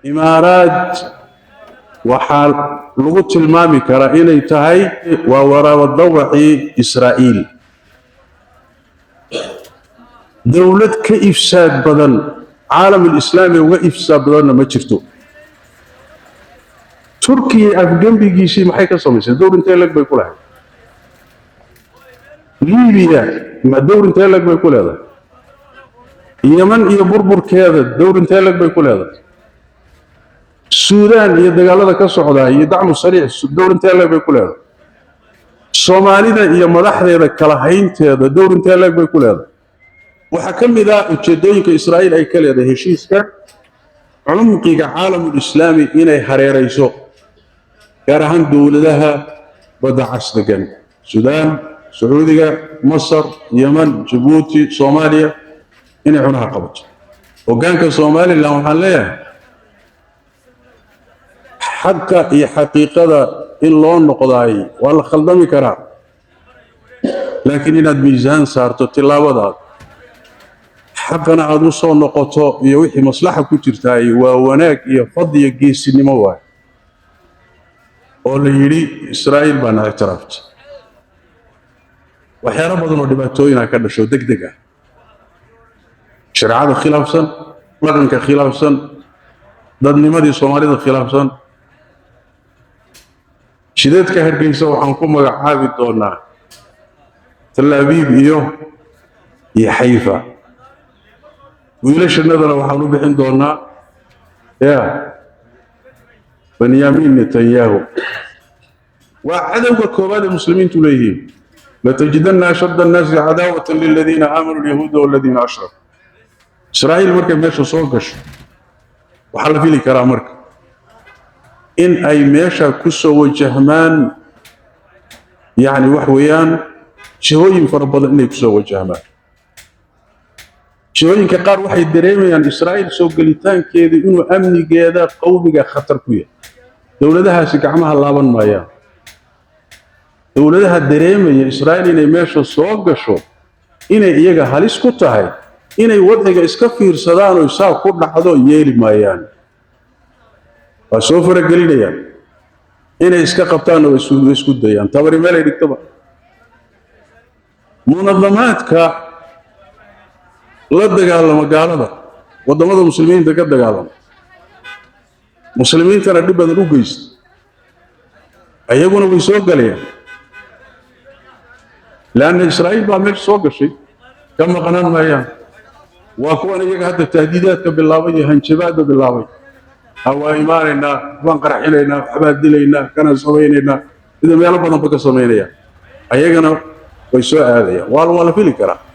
إمارات وحال لغة المامي كرائني تهي ووراء الضوعي إسرائيل دولة كإفساد بدن عالم الإسلامي وإفساد بدن ما شفتوا تركيا أفغان بيجيسي محيكا صميسي دور انتهي لك بيقول هذا ليبيا ما دور انتهي لك بيقول هذا اليمن بربر كذا دور انتهي لك بيقول هذا السودان دقال هذا كسعودة يدعم السريع دور انتهي لك بيقول هذا الصومالية مدحدة إذا كلاهين هذا دور انتهي لك بيقول هذا وحكم إذا ujeedooyinka إسرائيل ay ka leedahay heshiiska culumiga caalamka islaami inay hareerayso gaar ahaan dawladaha badda casrigan Suudaan Sacuudiga Masar Yemen Djibouti Soomaaliya inay cunaha qabato hogaanka Soomaaliland waxaan leeyahay xagga iyo xaqiiqada in loo noqday waa la khaldami karaa laakiin inaad miisaan saarto tilaabadaada حقنا عدو صو نقطة يوحي مصلحة كتيرتاي ووناك يفضي جيس النمواه أول يري إسرائيل بنا اعترفت وحيانا بدنا دباتوينا كذا شو دقة شرعات خلاف سن مدن كخلاف سن ضد نمدي الصومالي خلاف سن شديد كهربين سو حنكون مجعابي دونا تل أبيب يا حيفا ويلش النظر وحنو بحين دورنا يا بنيامين نتنياهو وعدم كوباد المسلمين تليهم لتجدن أشد الناس عداوة للذين آمنوا اليهود والذين أشركوا إسرائيل مركب ماشي صوقش وحل في لي كرام مركب إن أي ماشا كسو وجهمان يعني وحويان شهوين فربض إني كسو وجهمان شوين كقار واحد دريمي عن إسرائيل سوق لتان كذا إنه أمني جادا قومي خطر كويه دولتها سكعمها اللابن مايا دولتها دريمي إسرائيل إنه ماشى سوق شو إنه يجا هاليس كتاهي إنه يودع إسكافير صدان ويساو كل حدا يالي مايان فسوف رجلنا يعني إنه إسكاقبتان ويسكت ديان تبري مالي يكتبه منظمات لا دغالما غالدا ودمada muslimiinta ka dagaalama muslimiinta dib badan u geeyst ayaguna way soo galeen laana Israa'iil baa meel soo gashay kama qanaan maayaan waa kuwan iyaga hadda tahdiidaadka bilaabay hanjabaada bilaabay hawa iimaanina waan qarxinayna waxba dilayna kana sameeynayna ida meel badan ka sameeynaya ayagana way soo aadayaan wala fili karaa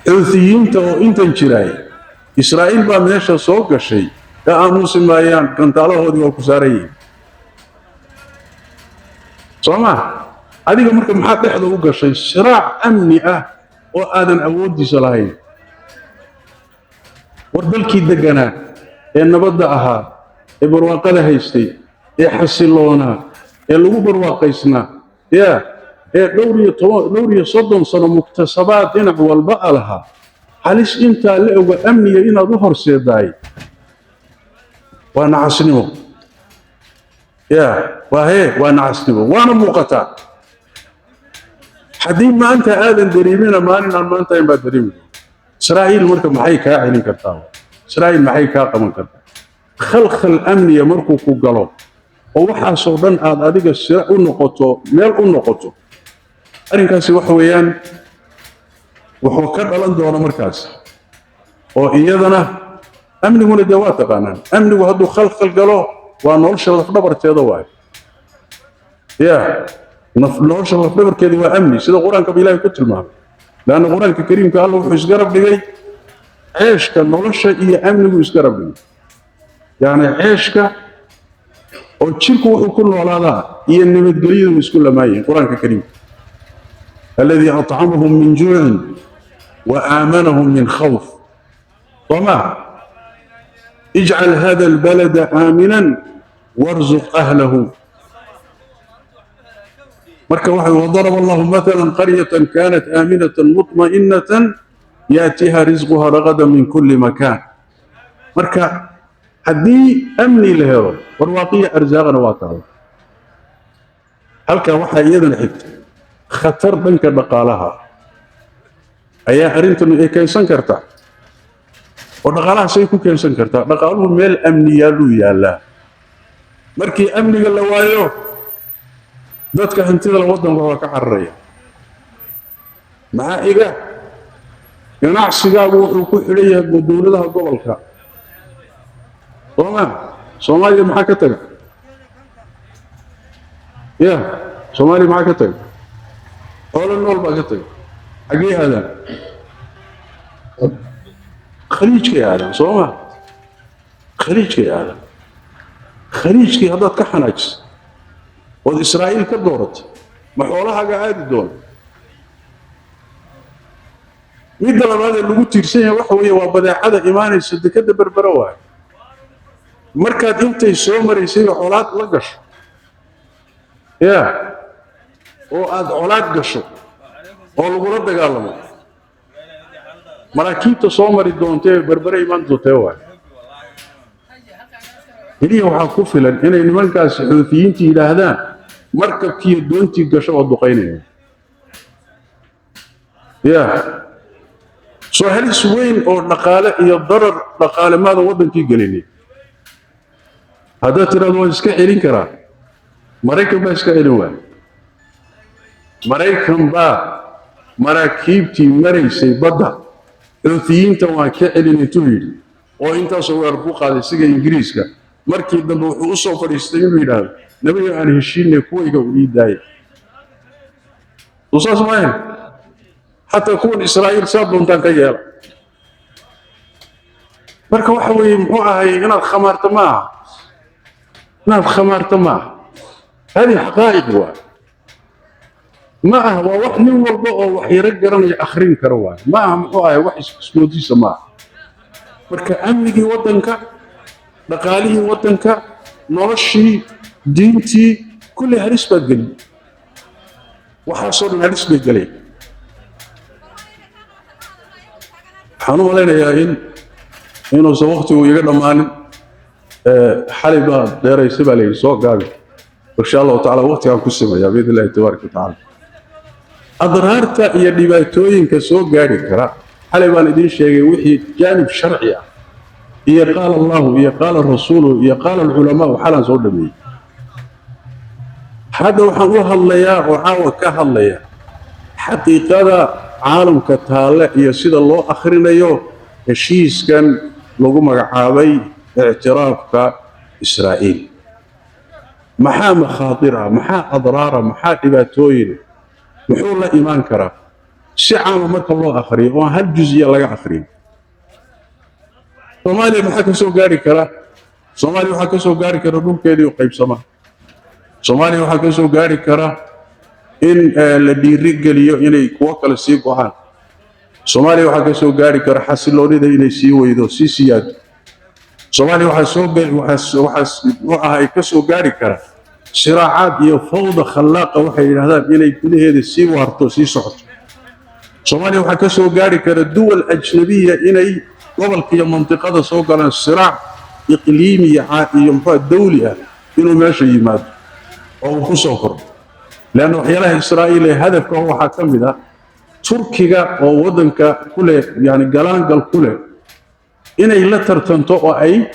حوثيين تو انتن جراي اسرائيل با ميشا سو غشي كاموس مايان كنتالهودي وا كساريين سوما اديga marka maxaa dhexda u gashay shiraac amni ah oo aadan awoodiisa lahayn wardalkii degana ee nabadda ahaa ee barwaaqada haystay ee xasiloona ee lagu barwaaqaysnaa دوري صدم سنة مكتسبات هنا والبقى لها حاليش انت لقوا امنية هنا ظهر سيداي وانا عسنمو وانا عسنمو وانا موقتا حدين ما انت آذن دريمين ما انت ينبا دريمين إسرائيل مركب محيكا عيني كرتاو إسرائيل محيكا قمن كرتاو خلخل امنية مركو كوغالو ووحا صودان اديك السراء النقطو ميل النقطو arrinkaasi waxa weeyaan wuxuu ka dhalan doona markaas oo iyadana amniguna dawaad taqaanaan amnigu hadduu khalkhal galo waa nolosha dhabarteeda waay nolosha dhabarkeeda waa amni sida quraanka Ilaahay ku tilmaamay laana quraanka kariimka Allah wuxuu isgarab dhigay ceeshka nolosha iyo amnigu isgarab dhigay yaani ceeshka oo jirku wuxuu ku noolaadaa iyo nabadgelyadu isku lamaayeen quraanka kariimka الذي أطعمهم من جوع وآمنهم من خوف طمع اجعل هذا البلد آمنا وارزق أهله مركب واحد وضرب الله مثلا قرية كانت آمنة مطمئنة يأتيها رزقها رغدا من كل مكان مركب هدي أمني له والواقية أرزاقنا واقعه هل كان وحا إيضا حكت خطر بنك بقالها أيها أرنت أنه كان سنكرتا ودقالها سيكون كان سنكرتا دقالوا ميل أمني يالو يالا مركي أمني قال لوايو dadka hantida la wadanka waa ka xarreeya maxaa iga ganacsigaagu wuxuu ku xidhan yahay dowladaha gobolka Soomaaliya maxaa ka taga ya Soomaaliya maxaa ka taga xoolo nool baa ka taga xagee aadaan khaliijka aadaan Soomaa khaliijka haddaad ka xanaajiso وذ إسرائيل كدورت ما حولها قاعد دون ميد لبعض اللي قلت يرسيه وحوي وبدأ هذا إيمان يسد كده بربروا مركز أنت يسومر يصير حولات لقش يا وأد حولات قشوا والغرض قالوا مراكيب تصومر الدون تي بربر إيمان تتوه هني وحكوف لأن هنا المركز حوثيين تي لهذا مركب كي دونتي قشوا الدقينين يا سو هل سوين أو نقالة يضرر نقالة ماذا وضن كي قليني هذا ترى هو إسكاعيلين كرا مريكم با إسكاعيلين وين مريكم با مراكيب تي مريسي بدا حوثيين توا كعلين تويل وإنت صور بوق هذا سجى إنجليزكا markii dambe wuxuu u soo fadhiistay inuu yiraahdo nabiga aan heshiinay kuwayga u diiday usaas maayn hatta kuwan Israa'iil saabuntan ka yeela marka waxa weeye muxuu ahay inaad khamarta ma hadi xaqaa'iq waa ma aha waa wax nin walba oo wax yara garanay akhrin karo waa ma aha muxuu ahay wax ismoodiisa ma marka amnigii wadanka dhaqaalihii wadanka noloshii diintii kulli halis baa gelin waxaa soo dhan halis bay galeen waxaan u malaynayaa inuusan waqtigu iga dhammaanin xalay baa dheeraysay baa layidhi soo gaabi insha allahu tacaala waqtigaan ku simayaa biidn illahi tabaaraka watacaala adraarta iyo dhibaatooyinka soo gaari kara xalay baan idiin sheegay wixii jaanib sharci ah إيه قال الله إيه قال الرسول إيه قال العلماء وحالا صور دمي هذا وحنوها الليا وعاوة كها الليا حقيقة عالم كتالة يسيد الله آخرين يو الشيس كان لغو مقعابي اعتراف كإسرائيل محا مخاطرة محا أضرارة محا إباتوين محور الله إيمان كرا سعام مرك الله آخرين وهل جزية لغا آخرين Soomaaliya maxaa ka soo gaari kara Soomaaliya waxa ka soo gaari kara dhulkeedii oo qaybsama Soomaaliya waxa ka soo gaari kara in la dhiiri geliyo inay kuwa kale sii go'aan Soomaaliya waxa ka soo gaari kara xasiloonida inay sii weydo sii siyaado Soomaaliya waxa ka soo gaari kara shiraacaad iyo fawda khallaaqa waxay yiraahdaan inay gudaheeda sii waarto sii socoto Soomaaliya waxa ka soo gaari kara duwal ajnabiya inay gobolka iyo mantiqada soo galaan siraac iqliimi iyo dawli ah inuu meesha yimaado oo ku soo koro laana waxyaalaha Israa'iil ee hadafka waxa kamid ah Turkiga oo wadanka kule yani galaangal kule inay la tartanto oo ay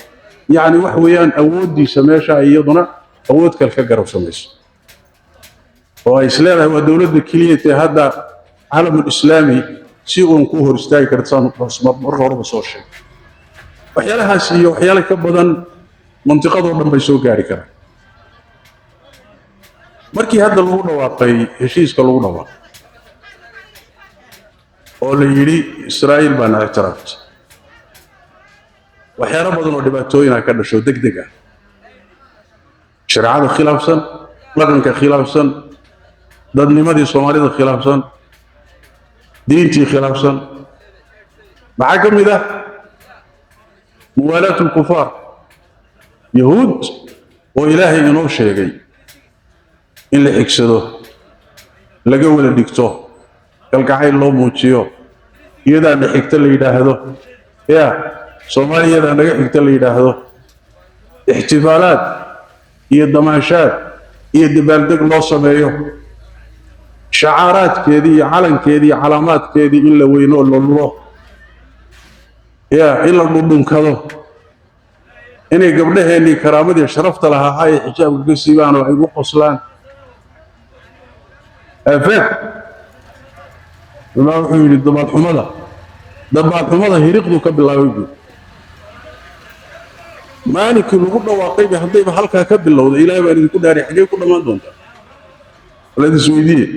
yani wax weeyaan awoodiisa meesha iyaduna awood kale ka garabsamayso oo ay isleedahay waa dawladda kaliya ee hadda caalamul islaami si uun ku hor istaagi kartaan marka horeba soo sheeg waxyaalahaas iyo waxyaalo ka badan mantiqado dhan bay soo gaari karaan markii hadda lagu dhawaaqay heshiiska lagu dhawaaqay oo la yiri Israa'iil baa na ictiraafta waxyaalo badan oo dhibaatooyin ka dhasho degdeg ah shariicada khilaafsan dhaqanka khilaafsan dadnimadii Soomaalida khilaafsan دينتي خلافا معاكم إذا موالاة الكفار يهود وإلهي إنه شيء إلا إكسده لقوا لديكتوه كالكعين الله موتشيو يدا نحكت اللي يداهدو يا صومالي يدا نحكت اللي يداهدو احتفالات هي دماشات هي دبالدق لو سميو شعارات كذي علن كذي علامات كذي إلا وينو الله يا إلا الضم كذا إني قبلها إني كرامتي شرفت لها هاي حجاب القسيبان وعيبو قصلان أفهم ما هو يريد دبال حمضة دبال حمضة هيرقدو بالله ويقول مالك الوضع واقعي هدي بحلقة كبل الله إلهي بأن يكون داري حاجة كل ما دونتا الذي سويدية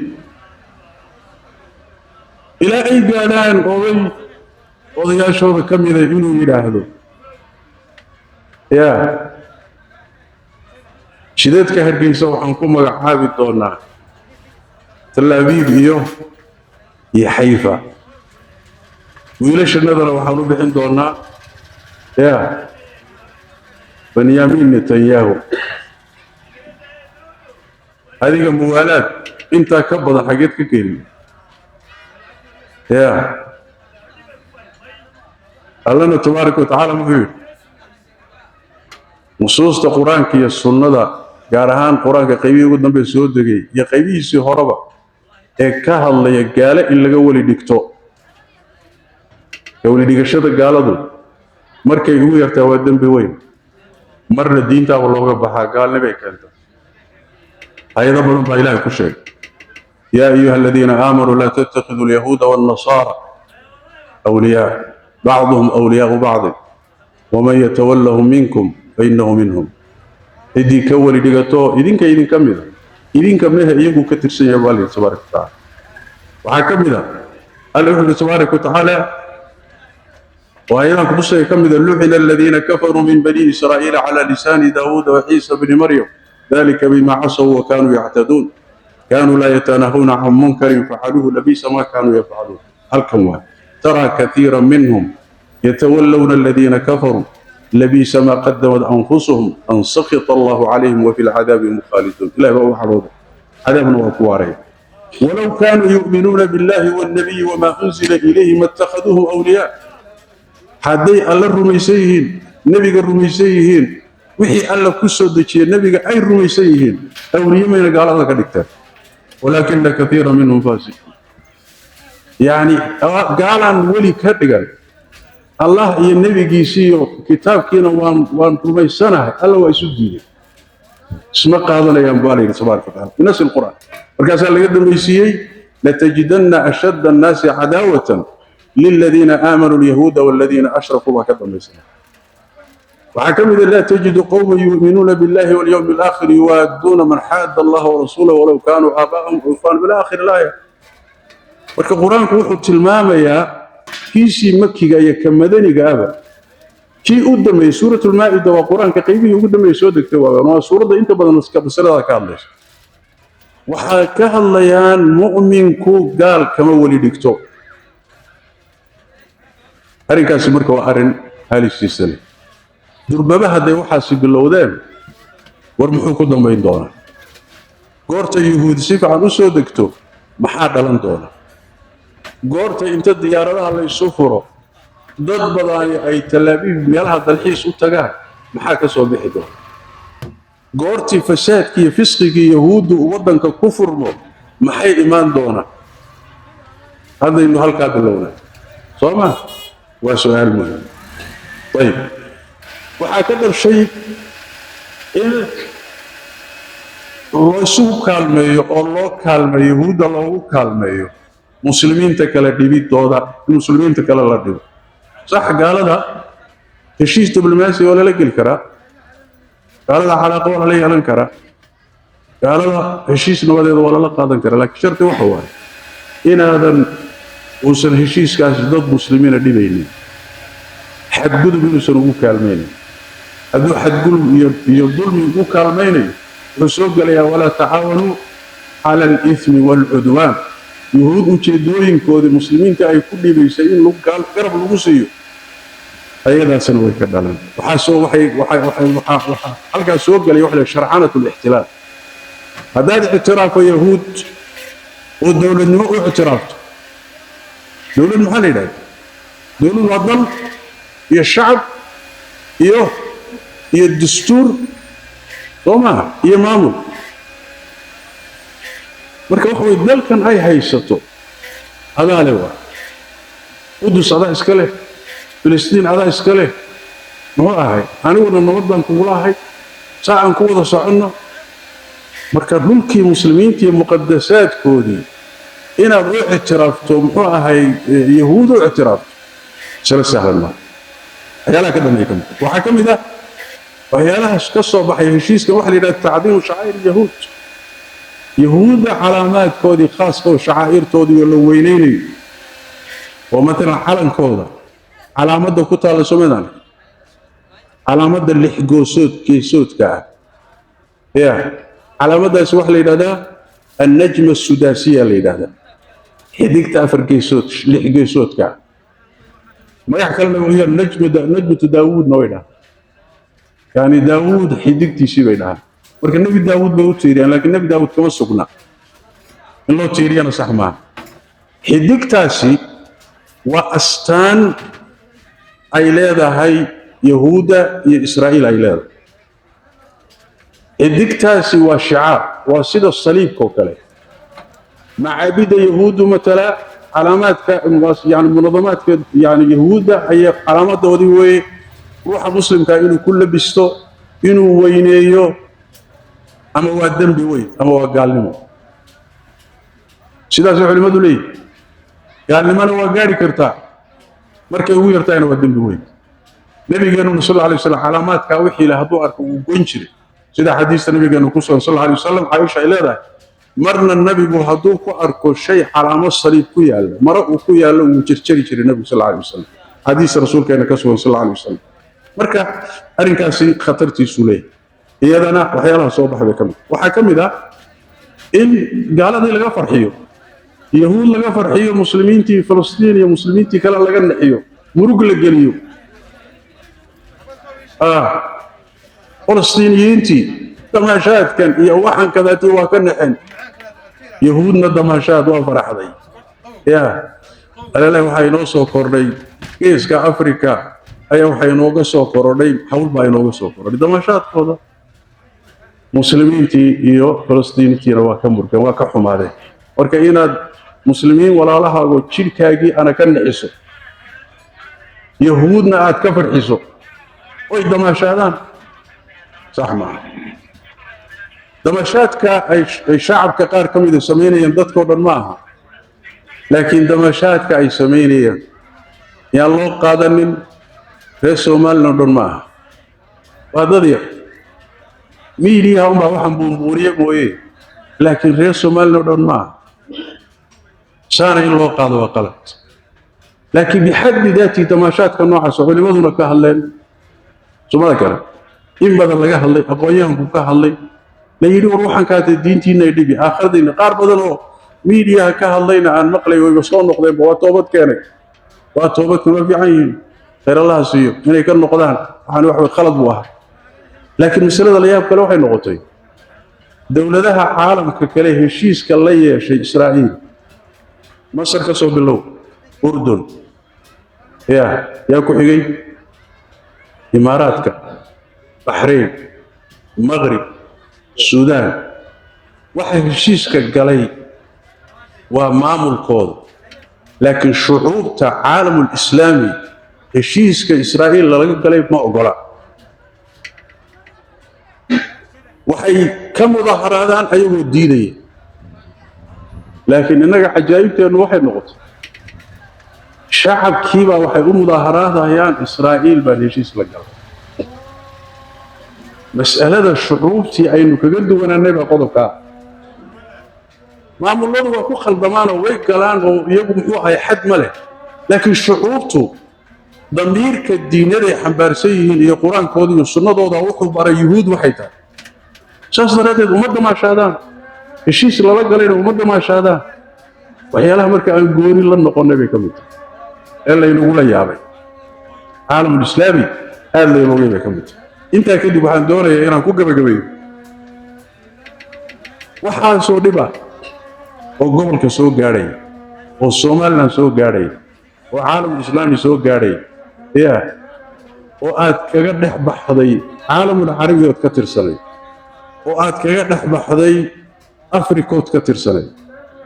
إلى أي قالان وضي شوف كم إذا يقولوا يلاهدوا يا شدتك هرقين سوى حنكم مقعابي الدونا تلابيب إيوه يا حيفا ويلش النظر وحنو بحين دونا يا بنيامين نتنياهو هذه موالات انت كبض حاجات كثير يا الله تبارك وتعالى مهير نصوص القرآن كي السنة دا جارهان قرآن كقيبي قدام بسود دقي يا قيبي سي هربا إكاه الله يقال إلا جولي دكتو جولي دكشة قال دو مركي هو يرتوى الدم بوين مر الدين تا والله بحا قال نبي كنت أيضا بلون بايلاه كل شيء يا أيها الذين آمنوا لا تتخذوا اليهود والنصارى أولياء بعضهم أولياء بعض ومن يتولهم منكم فإنه منهم إدي كولي دقاتو إذن كمذا إذن كمذا إيقو كتر سنة والي تبارك وتعالى وحكمذا الله تبارك وتعالى وأيضا كبصة كمذا لعن الذين كفروا من بني إسرائيل على لسان داود وعيسى بن مريم ذلك بما عصوا وكانوا يعتدون كانوا لا يتناهون عن منكر فعلوه لبئس ما كانوا يفعلون الكم ترى كثيرا منهم يتولون الذين كفروا لبئس ما قدمت أنفسهم أن سخط الله عليهم وفي العذاب مخالدون لا هو حروب عذاب وكوارين ولو كانوا يؤمنون بالله والنبي وما أنزل إليه ما اتخذوهم أولياء حدي الله الرميسيين نبي الرميسيين وحي الله كسو دجي النبي أي الرميسيين أولياء من قال الله كدكتور ولكن كثيرا منهم فاسقون يعني قال عن ولي كدغان الله يا النبي جيسيو كتاب كينا وان رميسانه الله ويسجيه اسم قادنا يا مبالي تبارك وتعالى نفس القرآن مركز الله قدم يسيي لتجدن أشد الناس عداوة للذين آمنوا اليهود والذين أشركوا وكذا يسيي وحكم إذا لا تجد قوم يؤمنون بالله واليوم الآخر يوادون من حاد الله ورسوله ولو كانوا آباءهم عرفان بالآخر الآية والقرآن كوحو تلماما يا كيسي مكي يا كمدني قابا كي قدامي سورة المائدة وقرآن كقيبي قدامي سودك توابا سورة انت بدنا نسكب سنة كالليش وحكاها الليان مؤمن كو قال كما ولي دكتور أرين كان سمرك وأرين هالي السيسلي دربابا هدي وحاسي باللودان ورمحو كدام بين دونا قورتا يهود سيف عن أسو دكتور محاد لن دونا قورتا انت الديارة الله يسوفرو ضد بضاني أي تلابيب ميالها دالحيس وطاقاه محاكا سو بيحي دونا قورتي فساد كي فسقي كي يهود ووضن كفر محي إيمان دونا هذا إنه هالكا باللونا صوما وسؤال مهم طيب وهكذا الشيء إن رسول كالميو الله كالميو يهود الله كالميو مسلمين تكلا ديبيت دودا مسلمين تكلا لا ديب صح قال هذا هشيش دبلوماسي ولا لك الكرا قال هذا حلقة ولا لي على الكرا قال هذا هشيش نوادي ولا لا قادن كرا لكن شرط وحوار إن هذا وصل هشيش كاس ضد مسلمين ديبيني حد قدو بينسون كالمين هذو حد قلب يظلم كالمين رسول قال يا ولا تعاونوا على الإثم والعدوان يهود وجدوين كود المسلمين تاعي كل بيسين لو قال قرب لوسيو أيضا سنوي كدلان وحاسو وحي حلقة سوق قال يوحنا شرعانة الاحتلال هذا اعتراف يهود والدولة نمو اعتراف دولة محللة دولة الوطن يا الشعب يوه iyo dastuur sooma iyo maamul marka wax way dalkan ay haysato adaale waa qudus adaa iska leh filistiin adaa iska leh noo ahay aniguna nabad baan kugula ahay saacan ku wada soconno marka dhulkii muslimiinta iyo muqaddasaadkoodii inaad u ictiraafto muxuu ahay yahuud u ictiraafto shala sahlan ma waxyaalaha ka dambeeya kamid waxaa ka mid ah waxyaalahaas ka soo baxay heshiiskan waxa la yidhahda tacdiimu shacaa'ir yahuud yahuudda calaamaadkoodii khaaska oo shacaa'irtoodii la weynaynayo oo matalan calankooda calaamadda ku taalla soomaalida calaamadda lix geesoodka ah ya calaamaddaasi waxa la yidhahdaa annajma assudaasiya la yidhahdaa xidigta afar geesood lix geesoodka ah magac kalena waa najmatu daawuudna way dhahaa يعني داوود حديقتي شي بينها marka nabi daawud bay u tiiriyaan laakiin nabi daawud kama sugna in loo tiiriyana sax ma xiddigtaasi waa astaan ay leedahay yahuuda iyo israa'iil ay leedahay xiddigtaasi waa shicaar waa sida saliibka oo kale macaabida yahuudu matala calaamaadka yani munadamaadka yani yahuuda ay calaamadoodii way ruuxa muslimka inuu ku labisto inuu weyneeyo ama waa dambi weyn ama waa gaalnimo sidaas culimadu leeyihiin gaalnimana waa gaari kartaa markay ugu yartaayna waa dambi weyn nabigeenu sallallahu alayhi wasallam calaamaadka wixii la haduu arko uu goyn jiray sida xadiiska nabigeenu ku soo sallallahu alayhi wasallam Aisha ay leedahay marna nabigu haduu ku arko shay calaamo saliib ku yaala mara uu ku yaalo uu jirjiri jiray nabiga sallallahu alayhi wasallam xadiis rasuulkeena ka soo sallallahu alayhi wasallam marka arrinkaasi khatartiisu leeyahay iyadana waxyaalaha soo baxay kamid waxa kamid ah in gaaladii laga farxiyo yahuud laga farxiyo muslimiintii Falastiin iyo muslimiintii kale laga naxiyo murug la geliyo Falastiiniyiintii damaashaadkan iyo waxan kadaati waa ka naxeen yahuudna damaashaad waa faraxday ya alaa waxay noo soo kordhay geeska Afrika ayaa waxay inooga soo korodhay hawl baa inooga soo korodhay damaashaadkooda muslimiintii iyo falastiiniintiina waa ka murgan waa ka xumaadeen marka inaad muslimiin walaalahaago jirkaagii ana ka naxiso yahuudna aad ka farxiso oy damaashaadaan sax ma damaashaadka ay shacabka qaar ka mid ah sameynayaan dadkoo dhan ma aha laakiin damaashaadka ay sameynayaan yaa loo qaadanin reer Soomaaliland dhan ma aha waa dad yar miidiyaha uma waxaan buunbuuniye mooye laakiin reer Soomaaliland dhan ma aha saana in loo qaado waa qalad laakiin bixaddi daati damaashaadka noocaas culimaduna ka hadleen Soomaalida kale in badan laga hadlay aqoonyahanku ka hadlay la yiri ruuxan ka tahay diintiina ay dhibi aakhiradiina qaar badan oo miidiyaha ka hadlayna aan maqlay way soo noqdeen waa toobad keenay waa toobad kuma fiican yihiin خير الله سيو إن يكون نقدان عن واحد خلط بوها لكن مسألة اللي يبقى له نقطتين دولتها عالم ككله هشيس كالله شيء إسرائيل مصر كسب بالله أردن يا كحجي إماراتك بحرين المغرب السودان واحد هشيس كالله ومعمول كود لكن شعوب العالم الإسلامي heshiiska Israa'iil laga galay ma ogola waxay ka mudaharaadaan ayagoo diiday laakiin inaga cajaa'ibteenu waxay noqotay shacabkiiba waxay u mudaharaadayaan Israa'iil baa heshiis la galay mas'alada shuruubtii aynu kaga duwanaanay baa qodobka maamuladu waa ku khaldamaan oo way galaan oo iyagu muxuu ahay xad ma leh laakiin shuruubtu ضميرك الدين اللي حنبار سيهن هي قرآن كودي والسنة ضوضا وحو برا يهود وحيتا شاس دراتي ومدى ما شادان الشيس اللي لقى لنا ومدى ما شادان وهي لها مركا أنقوري لن نقول نبي كميت إلا ينقول يا عبي عالم الإسلامي إلا ينقول نبي كميت انت أكيد بحان دورة يا إيران كوكا بكبير وحان سو دبا وقبل كسو قاري والصومالنا سو قاري وعالم الإسلامي سو قاري يا وآد كجدح بحضي عالم العربي وتكتر سنة وآد كجدح بحضي أفريقيا وتكتر سنة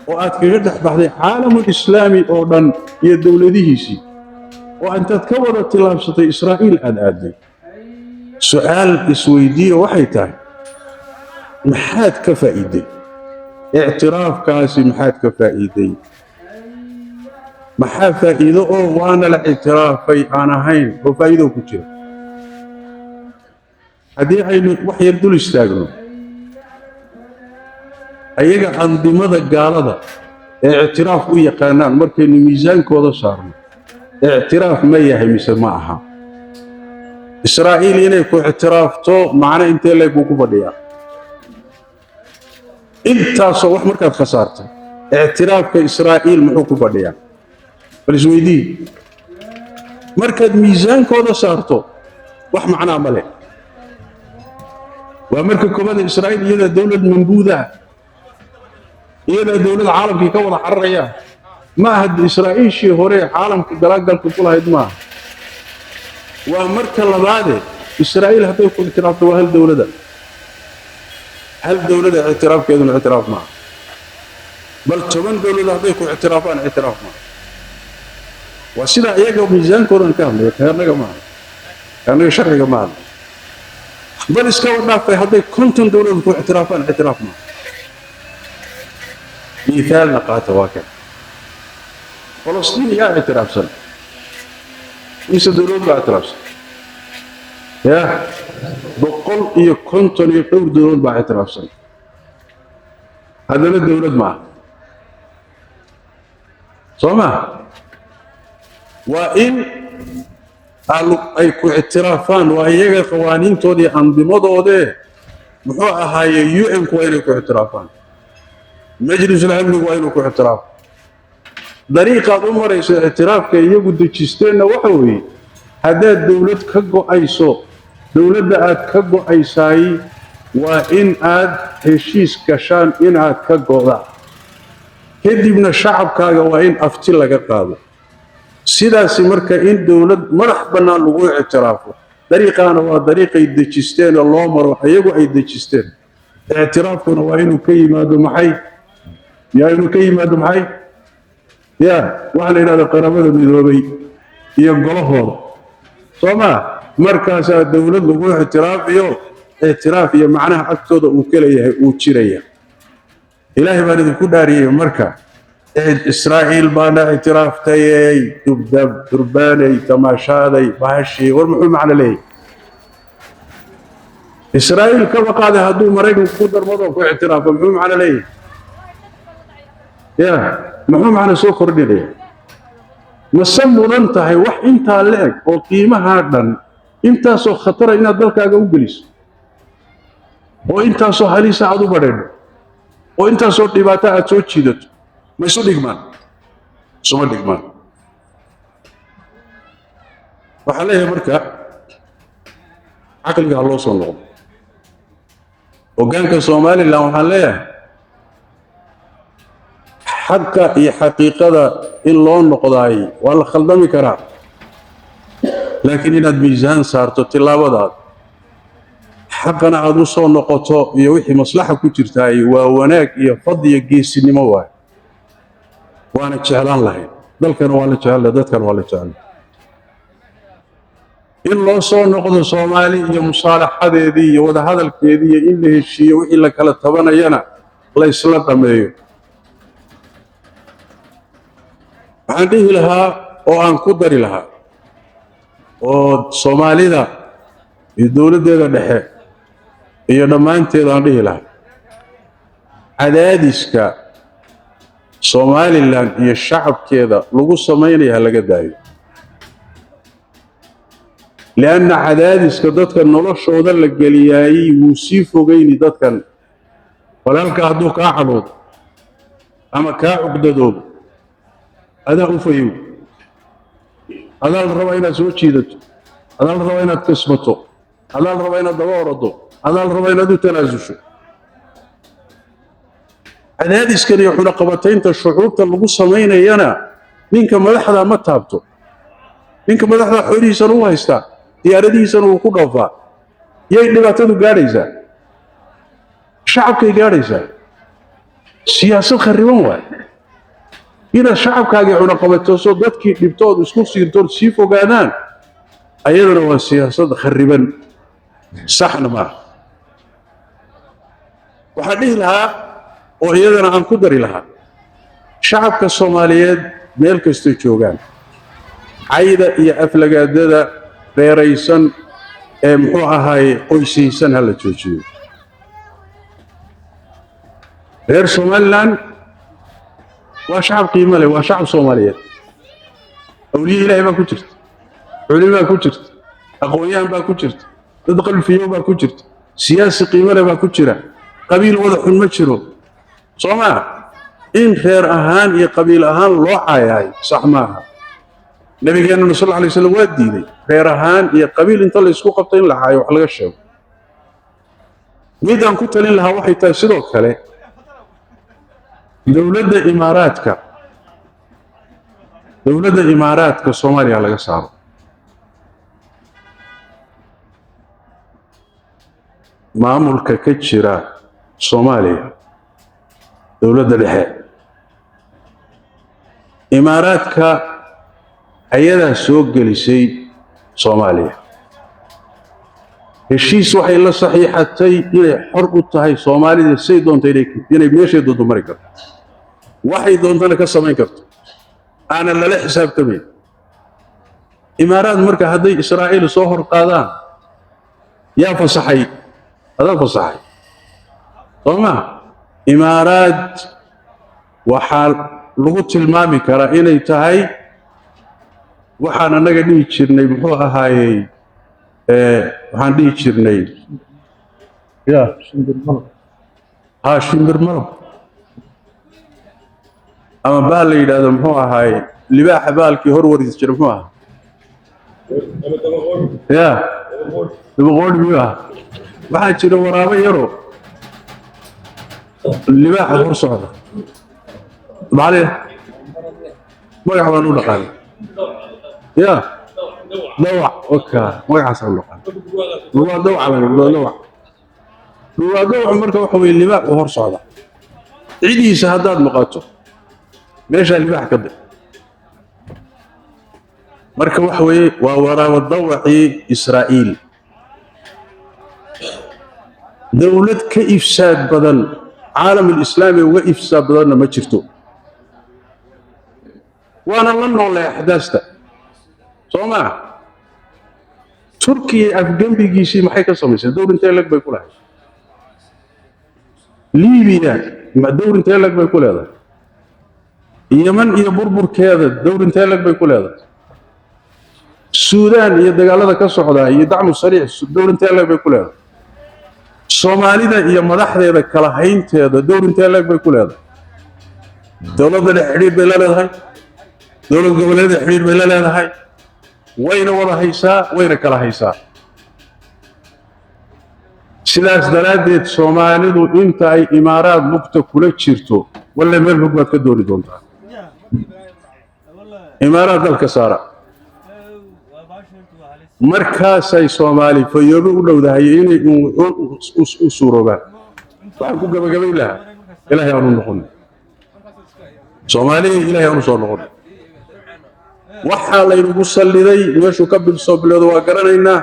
وآد كجدح بحضي عالم الإسلامي أولاً يدول ذيسي وأنت تكون تلابسة إسرائيل أدي سؤال إسويدية وحيتان محاد كفائدي اعتراف كاسي محاد كفائدي محاد فائدة وانا الاعتراف في أنا هين وفائدة كتير هذه عين وحي يدل استاغنو أيها أنظمة قالة اعتراف ويا قانان مركن ميزان كودا صارنا اعتراف ما يهمس معها إسرائيل ينكو اعتراف تو معنا انت اللي يكون فديا انت صوح مركز خسارته اعتراف كإسرائيل محوكو فديا فالسويدي مركز ميزان كودا صارته وح معنا عمله ومركز كمان إسرائيل يدا دولة منبوذة يدا دولة العالم في كون حرية ما هد إسرائيل شيء هوري عالم كدلاقل كلها إدماء ومركز لبعده إسرائيل هتيكون اعتراف وهل دولة ده هل دولة ده اعتراف كذا اعتراف معه بل كمان دولة هتيكون اعتراف معه وسيدا إيجا ميزان كورن كامل كأنه جماعة كأنه شرع جماعة بل إسكاورنا في هذه كنتم دولة اعتراف معه مثال نقاط واقع فلسطين يا اعتراف سنة ليس دولة لا اعتراف سنة يا بقول كنتم يقول دولة لا اعتراف سنة هذا الدولة معه صمع وإن أي اعترافان وهي قوانين تودي أنظمة تودي محوها هاي UN كوينك اعترافان مجلس الأمن كوينك اعتراف طريقة عمر اعتراف كي يجد تشتين وحوي هذا الدولة كجو أيسو دولة آد كجو أيساي وإن آد هشيس كشان إن آد كجو ذا كدي من الشعب كاجا وإن أفتل لك قاضي سيداسي مركا إن دولة مرحبنا لغو اعترافه طريقة أنا وطريقة يدتشستين الله مروح يجو أي يدتشستين اعترافنا وإنه كي مادو محي يا إنه كي مادو محي يا وعلى إلى القرابة المذوبي يقولون صما مركز الدولة لغو اعتراف يا معناها أكتر وكليه وتشريه إلهي بارد كل داري مركز إسرائيل بانا اعتراف تيي تبدب ترباني تماشادي باشي والمحوم على ليه إسرائيل كما قاد هدو مريق قدر مضوك اعتراف محوم على ليه يا محوم على سوكر ليه مسمو ننتهي وح انت لك وقيمة هذا انت سو خطر إن دلك أقوبليس وانت سو حليس عدو برد وانت سو تباتا أتوشيدت ما يسو ديكمان سوما ديكمان وحاليه مركا عقل الله صنعه وقانك الصومالي اللي وحاليه حقا هي حقيقة إن لون نقضاي والله خلدمي كرا لكن إن الميزان صارت التلاوة حقنا عدو صون نقطه يوحي مصلحة كتيرتاي وناك يفضي يقيس النمواه وانا جعلان لهين دلكن ولا جعل ددكن ولا جعل in loo soo noqdo Soomaali iyo musaalaxadeedii iyo wada hadalkeedii in la heshiiyo wixii la kala tabanayana la isla dhameeyo waxaan dhihi lahaa oo aan ku dari lahaa oo Soomaalida iyo dawladeeda dhexe iyo dhamaanteed aan dhihi lahaa cadaadiska Somaliland iyo shacabkeeda lagu sameeyay laga daayo لأن عدادس كدتك النلش وذا الجلياي وسيف وجيني دتك ولالك هدو كعبود أما كعقددوب هذا أفيو هذا الرواينا سوتشيدت هذا الرواينا تسمته هذا الرواينا دوارده هذا الرواينا دو تنازش عدادس كان يحول قبتين الشعوب تلقوا سمين ينا منك ملحظة ما تابته منك ملحظة حولي سنوها يستا diyaaradihiisana uu ku dhoofaa yay dhibaatadu gaadhaysaa shacabkay gaadhaysaa siyaasad khariban waay inaad shacabkaagii cunaqabatooso dadkii dhibtood isku siirtood sii fogaadaan ayadana waa siyaasad khariban saxna maaha waxaan dhihi lahaa oo iyadana aan ku dari lahaa shacabka soomaaliyeed meel kastoo joogaan cayda iyo aflagaadada reeraysan ee muxuu ahaay qoysaysan ha la joojiyo reer somaliland waa shacab qiimo leh waa shacab soomaaliyeed awliye ilaahay baa ku jirta culimo baa ku jirta aqoon-yahan baa ku jirta dad qalbiyo baa ku jirta siyaasi qiimo leh baa ku jira qabiil wada xun ma jiro soo maaha in reer ahaan iyo qabiil ahaan loo caayaay sax maaha nabigeenna sal alla alay wasallam waa diiday reer ahaan iyo qabiil inta la isku qabto in la caayo wax laga sheego midaan ku talin lahaa waxay tahay sidoo kale dowladda imaaraadka soomaaliya laga saaro maamulka ka jira soomaaliya dowladda dhexe imaaraadka ayadaa soo gelisay soomaaliya heshiis waxay la saxiixatay inay xor u tahay soomaalida say doonto inay meeshay doonto mari karto waxay doontana ka samayn karto aanan lala xisaabtamayn imaaraad marka hadday israa'iil soo hor qaadaan yaa fasaxay adaa fasaxay soo maa imaaraad waxaa lagu tilmaami karaa inay tahay waxaan annaga dhihi jirnay muxuu ahaayey waxaan dhihi jirnay ya shimbir malab ama baal la yidhaahdo muxuu ahaaye libaaxa baalkii hor wardiis jira muxuu ahaa ya dabaqoodhi miyuu ahaa waxaa jira waraabo yaro libaaxa hor socda maxaa magac baan u dhaqaanay ya dawac oka magacaasaan u dhaqaanay waa dawac marka waxa weye libaaxu hor socda cidiisa haddaad maqato meeshaa libaax ka dir marka waxa weeye waa waraabo dawacii israa'iil dowlad ka ifsaad badan caalam alislaami uga ifsaad badanna ma jirto waana la noolay axdaasta soo maa turkiya afgembigiisii maxay ka samaysay dowr intee leg bay ku lahayd liibiya dowr intee leg bay ku leedahay yeman iyo burburkeeda dowr intee leg bay ku leedahay suudaan iyo dagaalada ka socdaa iyo dacmu sariic dowr intee leg bay ku leedahay soomaalida iyo madaxdeeda kala haynteeda dowr intee leg bay ku leedahay dowladda dhex xidhiir bay la leedahay dowlad goboleeda xidhiir bay la leedahay wayna wada haysaa wayna kala haysaa sidaas daraaddeed soomaalidu inta ay imaaraad lugta kula jirto walle meel fog baad ka dooni doontaa imaaraad dalka saara markaasay soomaali fayoobe u dhowdahay inay u suuroobaan waxaan ku gabagabayn lahaa ilaahay aanu noqon soomaaliya ilaahay aanu soo noqon waxaa laynagu salliday meeshuu ka bilsoo bilowda waa garanaynaa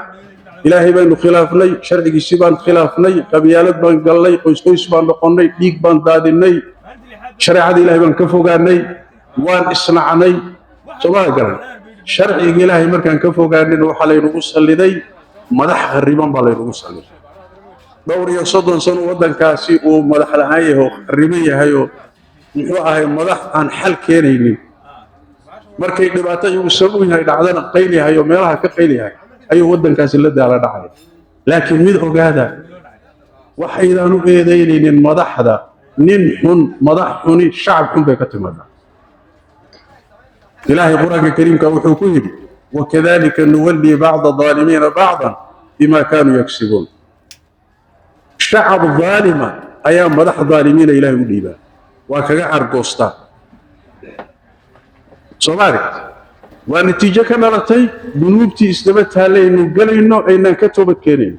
ilaahay baynu khilaafnay sharcigiisii baan khilaafnay qabyaalad baan galnay qoys baan noqonnay dhiig baan daadinay shareecada ilaahay baan ka fogaanay waan isnacnay sooma garan sharciga ilaahay markaan ka fogaanayna waxaa laynagu salliday madax khariban baa laynagu salliday dhowr iyo 30 sano waddankaasi uu madax lahaan yahay oo khariban yahay oo muxuu ahay madax aan xal keenaynin markay dhibaato igu sabab yahay dhacdana qayl yahay oo meelaha ka qayl yahay ayuu waddankaasi la daala dhacay laakiin mid ogaada waxaydaan u eedaynaynin madaxda nin xun madax xuni shacab xun bay ka timaadaa ilaahay quraanka kariimka wuxuu ku yidhi wakadalika nuwalli bacda aalimiina bacdan bima kaanuu yagsibuun shacab aalima ayaa madax aalimiina ilaahay u dhiibaa waa kaga cargoostaa soomaali ونتيجة كان رتي ذنوبتي استبتها لي إنه قال إنه أين كتب الكريم